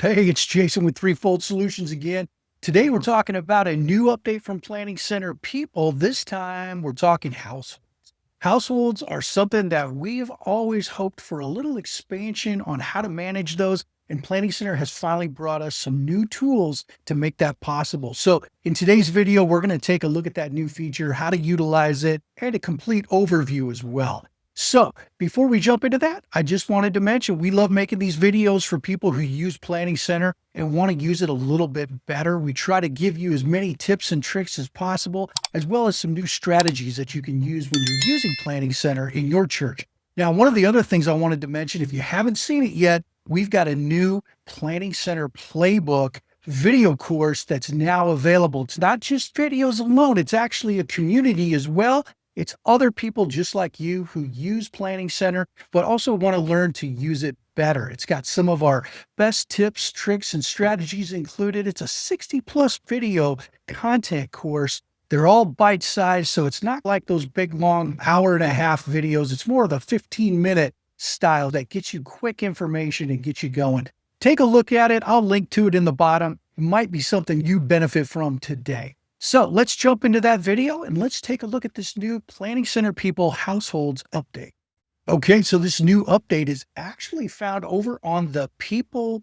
Hey, it's Jason with Threefold Solutions again. Today we're talking about a new update from Planning Center People. This time we're talking households. Households are something that we've always hoped for a little expansion on how to manage those, and Planning Center has finally brought us some new tools to make that possible. So in today's video, we're going to take a look at that new feature, how to utilize it, and a complete overview as well. So before we jump into that, I just wanted to mention we love making these videos for people who use Planning Center and want to use it a little bit better. We try to give you as many tips and tricks as possible, as well as some new strategies that you can use when you're using Planning Center in your church. Now, one of the other things I wanted to mention, if you haven't seen it yet, we've got a new Planning Center Playbook video course that's now available. It's not just videos alone, it's actually a community as well. It's other people just like you who use Planning Center, but also want to learn to use it better. It's got some of our best tips, tricks, and strategies included. It's a 60+ video content course. They're all bite-sized, so it's not like those big, long hour-and-a-half videos. It's more of the 15-minute style that gets you quick information and gets you going. Take a look at it. I'll link to it in the bottom. It might be something you benefit from today. So let's jump into that video and let's take a look at this new Planning Center People Households update. Okay, so this new update is actually found over on the People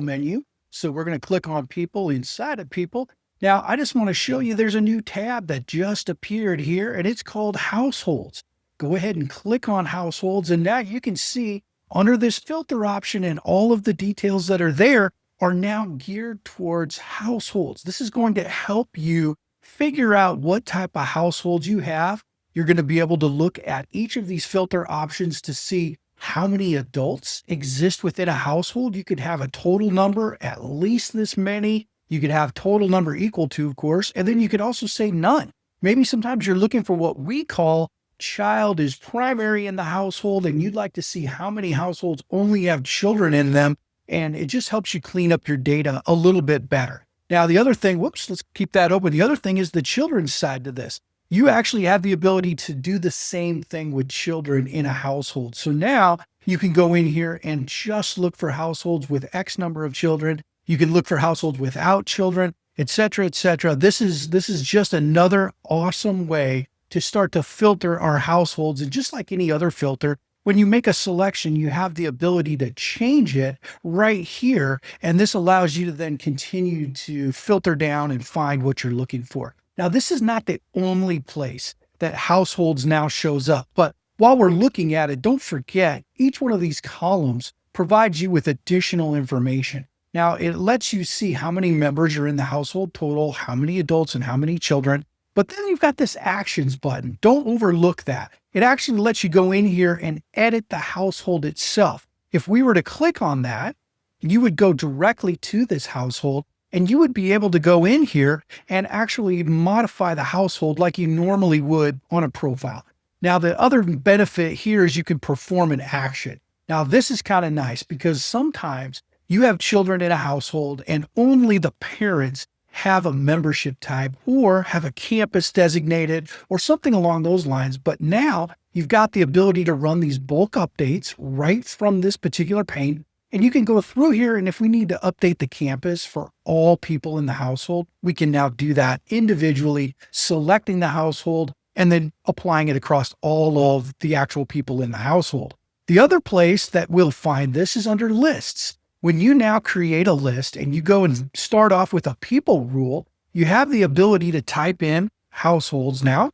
menu. So we're going to click on People inside of People. Now, I just want to show you there's a new tab that just appeared here, and it's called Households. Go ahead and click on Households, and now you can see under this filter option and all of the details that are there are now geared towards households. This is going to help you figure out what type of households you have. You're going to be able to look at each of these filter options to see how many adults exist within a household. You could have a total number, at least this many. You could have total number equal to, of course, and then you could also say none. Maybe sometimes you're looking for what we call child is primary in the household, and you'd like to see how many households only have children in them. And it just helps you clean up your data a little bit better. Now, the other thing, let's keep that open. The other thing is the children's side to this. You actually have the ability to do the same thing with children in a household. So now you can go in here and just look for households with X number of children. You can look for households without children, et cetera, et cetera. This is just another awesome way to start to filter our households. And just like any other filter, when you make a selection, you have the ability to change it right here. And this allows you to then continue to filter down and find what you're looking for. Now, this is not the only place that households now shows up. But while we're looking at it, don't forget, each one of these columns provides you with additional information. Now, it lets you see how many members are in the household total, how many adults and how many children. But then you've got this actions button. Don't overlook that. It actually lets you go in here and edit the household itself. If we were to click on that, you would go directly to this household and you would be able to go in here and actually modify the household like you normally would on a profile. Now, the other benefit here is you can perform an action. Now, this is kind of nice because sometimes you have children in a household and only the parents have a membership type or have a campus designated or something along those lines. But now you've got the ability to run these bulk updates right from this particular pane. And you can go through here. And if we need to update the campus for all people in the household, we can now do that individually, selecting the household and then applying it across all of the actual people in the household. The other place that we'll find this is under lists. When you now create a list and you go and start off with a people rule, you have the ability to type in households now,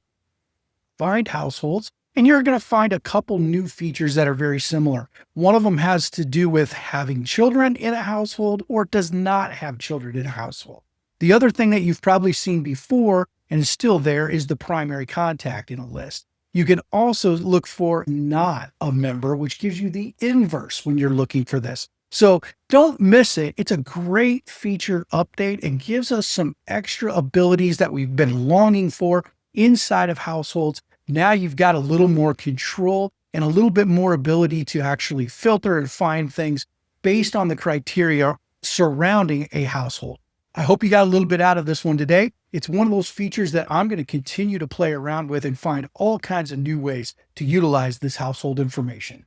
find households, and you're going to find a couple new features that are very similar. One of them has to do with having children in a household or does not have children in a household. The other thing that you've probably seen before and is still there is the primary contact in a list. You can also look for not a member, which gives you the inverse when you're looking for this. So don't miss it. It's a great feature update and gives us some extra abilities that we've been longing for inside of households. Now you've got a little more control and a little bit more ability to actually filter and find things based on the criteria surrounding a household. I hope you got a little bit out of this one today. It's one of those features that I'm going to continue to play around with and find all kinds of new ways to utilize this household information.